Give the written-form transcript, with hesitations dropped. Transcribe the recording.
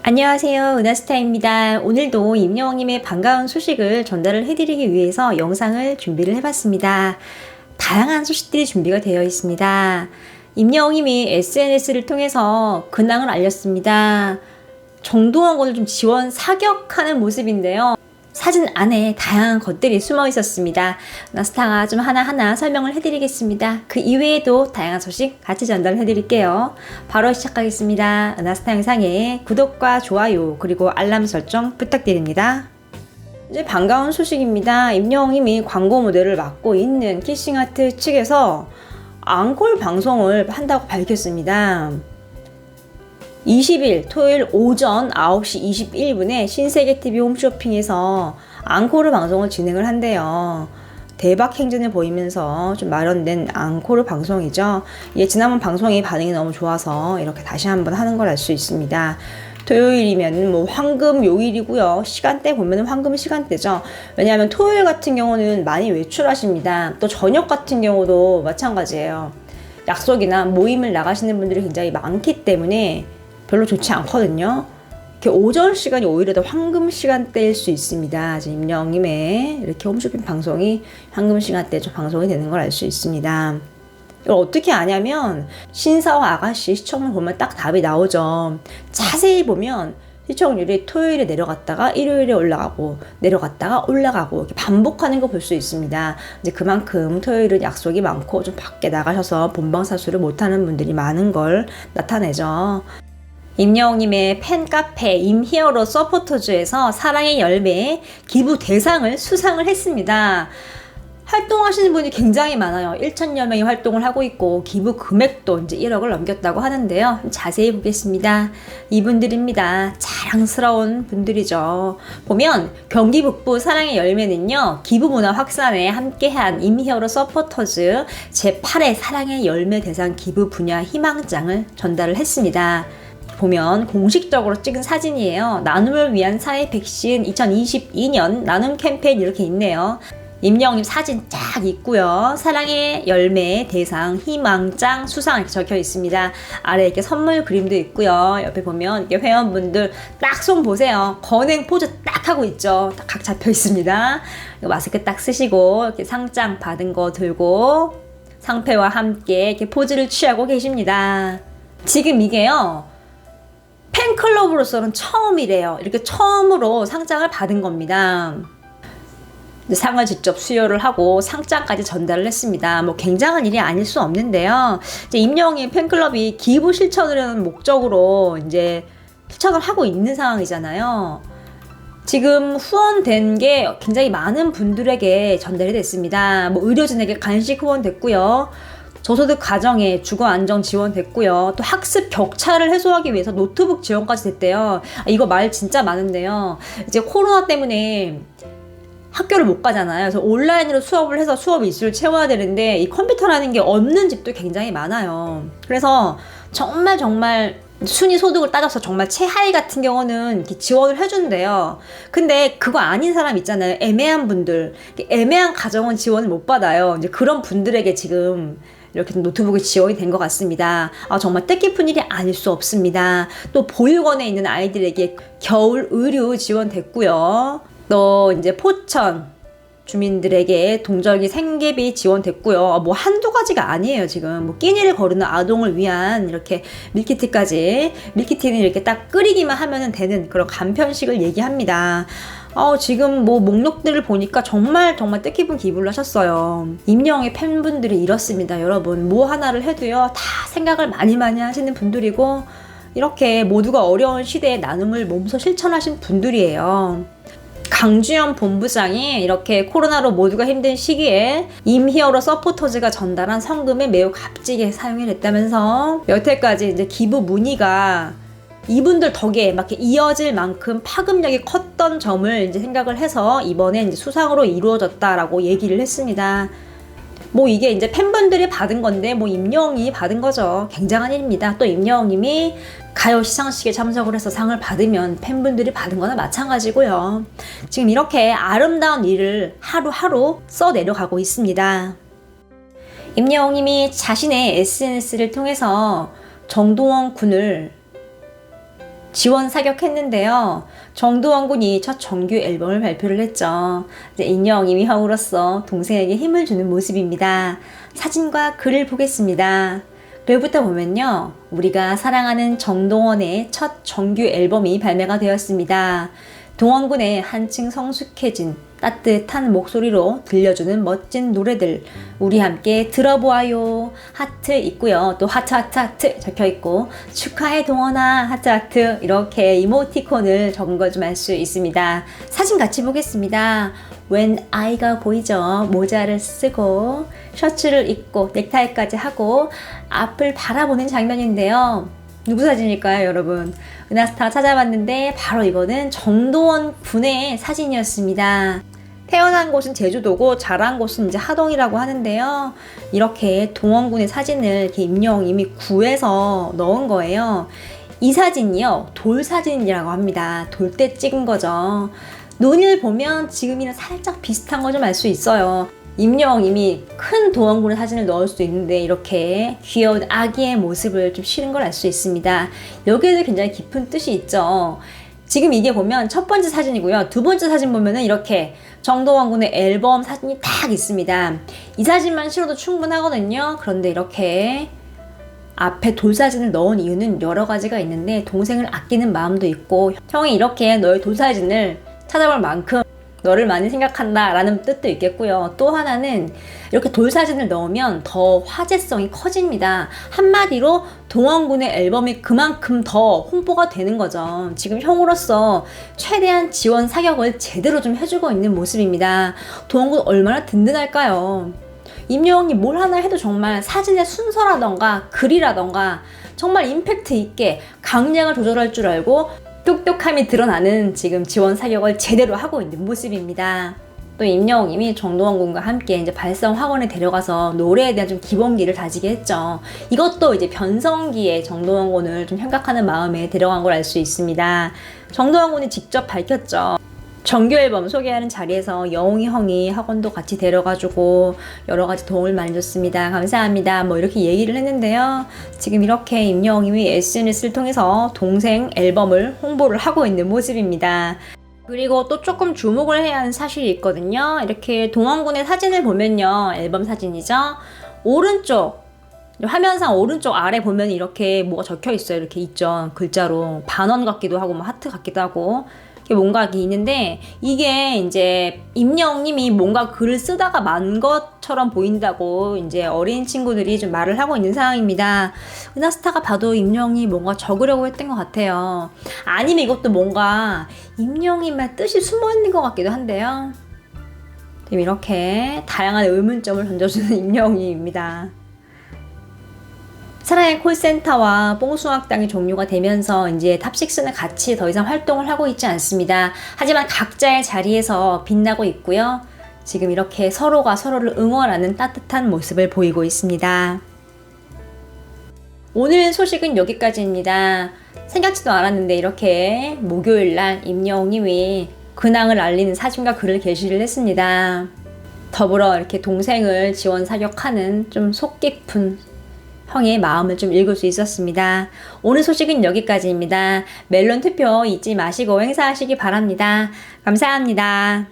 안녕하세요. 은하스타입니다. 오늘도 임영웅님의 반가운 소식을 전달을 해드리기 위해서 영상을 준비를 해봤습니다. 다양한 소식들이 준비가 되어 있습니다. 임영웅님이 SNS를 통해서 근황을 알렸습니다. 정동원 군을 좀 지원 사격하는 모습인데요. 사진 안에 다양한 것들이 숨어 있었습니다. 은하스타가 좀 하나하나 설명을 해드리겠습니다. 그 이외에도 다양한 소식 같이 전달을 해드릴게요. 바로 시작하겠습니다. 은하스타 영상에 구독과 좋아요 그리고 알람 설정 부탁드립니다. 이제 반가운 소식입니다. 임영웅님이 광고 모델을 맡고 있는 키싱아트 측에서 앙콜 방송을 한다고 밝혔습니다. 20일 토요일 오전 9시 21분에 신세계TV 홈쇼핑에서 앙코르 방송을 진행을 한대요. 대박 행진을 보이면서 좀 마련된 앙코르 방송이죠. 예, 지난번 방송이 반응이 너무 좋아서 이렇게 다시 한번 하는 걸 알 수 있습니다. 토요일이면 뭐 황금 요일이고요. 시간대 보면 황금 시간대죠. 왜냐하면 토요일 같은 경우는 많이 외출하십니다. 또 저녁 같은 경우도 마찬가지예요. 약속이나 모임을 나가시는 분들이 굉장히 많기 때문에 별로 좋지 않거든요. 이렇게 오전 시간이 오히려 더 황금 시간대일 수 있습니다. 임영웅님의 이렇게 홈쇼핑 방송이 황금 시간대에 좀 방송이 되는 걸 알 수 있습니다. 이걸 어떻게 아냐면 신사와 아가씨 시청률 보면 딱 답이 나오죠. 자세히 보면 시청률이 토요일에 내려갔다가 일요일에 올라가고 내려갔다가 올라가고 이렇게 반복하는 거 볼 수 있습니다. 이제 그만큼 토요일은 약속이 많고 좀 밖에 나가셔서 본방사수를 못하는 분들이 많은 걸 나타내죠. 임영웅님의 팬카페 임히어로 서포터즈에서 사랑의 열매 기부 대상을 수상을 했습니다. 활동하시는 분이 굉장히 많아요. 1,000여 명이 활동을 하고 있고 기부 금액도 이제 1억을 넘겼다고 하는데요. 자세히 보겠습니다. 이분들입니다. 자랑스러운 분들이죠. 보면 경기 북부 사랑의 열매는요. 기부 문화 확산에 함께한 임히어로 서포터즈 제8회 사랑의 열매 대상 기부 분야 희망장을 전달을 했습니다. 보면 공식적으로 찍은 사진이에요. 나눔을 위한 사회 백신 2022년 나눔 캠페인 이렇게 있네요. 임영웅님 사진 쫙 있고요. 사랑의 열매 대상 희망장 수상 이렇게 적혀 있습니다. 아래 이렇게 선물 그림도 있고요. 옆에 보면 이렇게 회원분들 딱 손 보세요. 건행 포즈 딱 하고 있죠. 딱 각 잡혀 있습니다. 마스크 딱 쓰시고 이렇게 상장 받은 거 들고 상패와 함께 이렇게 포즈를 취하고 계십니다. 지금 이게요. 팬클럽으로서는 처음이래요. 이렇게 처음으로 상장을 받은 겁니다. 상을 직접 수여를 하고 상장까지 전달을 했습니다. 뭐 굉장한 일이 아닐 수 없는데요. 이제 임영웅의 팬클럽이 기부 실천을 하는 목적으로 이제 실천을 하고 있는 상황이잖아요. 지금 후원된 게 굉장히 많은 분들에게 전달이 됐습니다. 뭐 의료진에게 간식 후원됐고요. 저소득 가정에 주거 안정 지원됐고요. 또 학습 격차를 해소하기 위해서 노트북 지원까지 됐대요. 이거 말 진짜 많은데요. 이제 코로나 때문에 학교를 못 가잖아요. 그래서 온라인으로 수업을 해서 수업 일수를 채워야 되는데 이 컴퓨터라는 게 없는 집도 굉장히 많아요. 그래서 정말 순위 소득을 따져서 정말 최하위 같은 경우는 이렇게 지원을 해준대요. 근데 그거 아닌 사람 있잖아요. 애매한 분들. 애매한 가정은 지원을 못 받아요. 이제 그런 분들에게 지금 이렇게 노트북이 지원이 된 것 같습니다. 정말 뜻깊은 일이 아닐 수 없습니다. 또 보육원에 있는 아이들에게 겨울 의류 지원됐고요. 또 이제 포천 주민들에게 동절기 생계비 지원됐고요. 뭐 한두 가지가 아니에요. 지금 뭐 끼니를 거르는 아동을 위한 이렇게 밀키트까지. 밀키트는 이렇게 딱 끓이기만 하면 되는 그런 간편식을 얘기합니다. 지금 뭐 목록들을 보니까 정말 뜻깊은 기부를 하셨어요. 임영웅의 팬분들이 이렇습니다. 여러분 뭐 하나를 해도요 다 생각을 많이 하시는 분들이고 이렇게 모두가 어려운 시대에 나눔을 몸소 실천하신 분들이에요. 강주현 본부장이 이렇게 코로나로 모두가 힘든 시기에 임히어로 서포터즈가 전달한 성금을 매우 값지게 사용이 됐다면서 여태까지 이제 기부 문의가 이분들 덕에 막 이어질 만큼 파급력이 컸던 점을 이제 생각을 해서 이번에 이제 수상으로 이루어졌다라고 얘기를 했습니다. 뭐 이게 이제 팬분들이 받은 건데 뭐 임영웅이 받은 거죠. 굉장한 일입니다. 또 임영웅님이 가요 시상식에 참석을 해서 상을 받으면 팬분들이 받은 거나 마찬가지고요. 지금 이렇게 아름다운 일을 하루하루 써내려가고 있습니다. 임영웅님이 자신의 SNS를 통해서 정동원 군을 지원 사격했는데요. 정도원 군이 첫 정규 앨범을 발표를 했죠. 이제 인형님이 형으로서 동생에게 힘을 주는 모습입니다. 사진과 글을 보겠습니다. 글부터 보면요. 우리가 사랑하는 정동원의 첫 정규 앨범이 발매가 되었습니다. 동원 군의 한층 성숙해진 따뜻한 목소리로 들려주는 멋진 노래들 우리 함께 들어보아요. 하트 있고요. 또 하트 적혀 있고 축하해 동원아 하트 이렇게 이모티콘을 적은 걸 좀 알 수 있습니다. 사진 같이 보겠습니다. 웬 아이가 보이죠? 모자를 쓰고 셔츠를 입고 넥타이까지 하고 앞을 바라보는 장면인데요. 누구 사진일까요, 여러분? 은하스타 찾아봤는데 바로 이거는 정도원 군의 사진이었습니다. 태어난 곳은 제주도고 자란 곳은 이제 하동이라고 하는데요. 이렇게 동원군의 사진을 이렇게 임영님이 구해서 넣은 거예요. 이 사진이요, 돌 사진이라고 합니다. 돌 때 찍은 거죠. 눈을 보면 지금이랑 살짝 비슷한 거 좀 알 수 있어요. 임영님이 큰 동원군의 사진을 넣을 수도 있는데 이렇게 귀여운 아기의 모습을 좀 실은 걸 알 수 있습니다. 여기에도 굉장히 깊은 뜻이 있죠. 지금 이게 보면 첫 번째 사진이고요. 두 번째 사진 보면은 이렇게 정동원 군의 앨범 사진이 딱 있습니다. 이 사진만 실어도 충분하거든요. 그런데 이렇게 앞에 돌 사진을 넣은 이유는 여러 가지가 있는데 동생을 아끼는 마음도 있고 형이 이렇게 너의 돌 사진을 찾아볼 만큼 너를 많이 생각한다 라는 뜻도 있겠고요. 또 하나는 이렇게 돌 사진을 넣으면 더 화제성이 커집니다. 한마디로 동원군의 앨범이 그만큼 더 홍보가 되는 거죠. 지금 형으로서 최대한 지원 사격을 제대로 좀 해주고 있는 모습입니다. 동원군 얼마나 든든할까요? 임영웅이 뭘 하나 해도 정말 사진의 순서라던가 글이라던가 정말 임팩트 있게 강약을 조절할 줄 알고 똑똑함이 드러나는 지금 지원 사격을 제대로 하고 있는 모습입니다. 또 임영웅님이 정동원 군과 함께 이제 발성 학원에 데려가서 노래에 대한 좀 기본기를 다지게 했죠. 이것도 이제 변성기에 정동원 군을 좀 생각하는 마음에 데려간 걸 알 수 있습니다. 정동원 군이 직접 밝혔죠. 정규 앨범 소개하는 자리에서 영웅이 형이 학원도 같이 데려가지고 여러 가지 도움을 많이 줬습니다. 감사합니다. 뭐 이렇게 얘기를 했는데요. 지금 이렇게 임영웅이 SNS를 통해서 동생 앨범을 홍보를 하고 있는 모습입니다. 그리고 또 조금 주목을 해야 하는 사실이 있거든요. 이렇게 동원군의 사진을 보면요. 앨범 사진이죠. 오른쪽 화면상 오른쪽 아래 보면 이렇게 뭐가 적혀 있어요. 이렇게 있죠. 글자로 반원 같기도 하고 뭐 하트 같기도 하고 뭔가 있는데 이게 이제 임영웅님이 뭔가 글을 쓰다가 만 것처럼 보인다고 이제 어린 친구들이 좀 말을 하고 있는 상황입니다. 은하스타가 봐도 임영웅이 뭔가 적으려고 했던 것 같아요. 아니면 이것도 뭔가 임영웅님의 뜻이 숨어 있는 것 같기도 한데요. 지금 이렇게 다양한 의문점을 던져주는 임영웅입니다. 사랑의 콜센터와 뽕숭악당이 종료가 되면서 이제 탑6는 같이 더 이상 활동을 하고 있지 않습니다. 하지만 각자의 자리에서 빛나고 있고요. 지금 이렇게 서로가 서로를 응원하는 따뜻한 모습을 보이고 있습니다. 오늘 소식은 여기까지입니다. 생각지도 않았는데 이렇게 목요일날 임영웅님이 근황을 알리는 사진과 글을 게시를 했습니다. 더불어 이렇게 동생을 지원 사격하는 좀 속 깊은 형의 마음을 좀 읽을 수 있었습니다. 오늘 소식은 여기까지입니다. 멜론 투표 잊지 마시고 행사하시기 바랍니다. 감사합니다.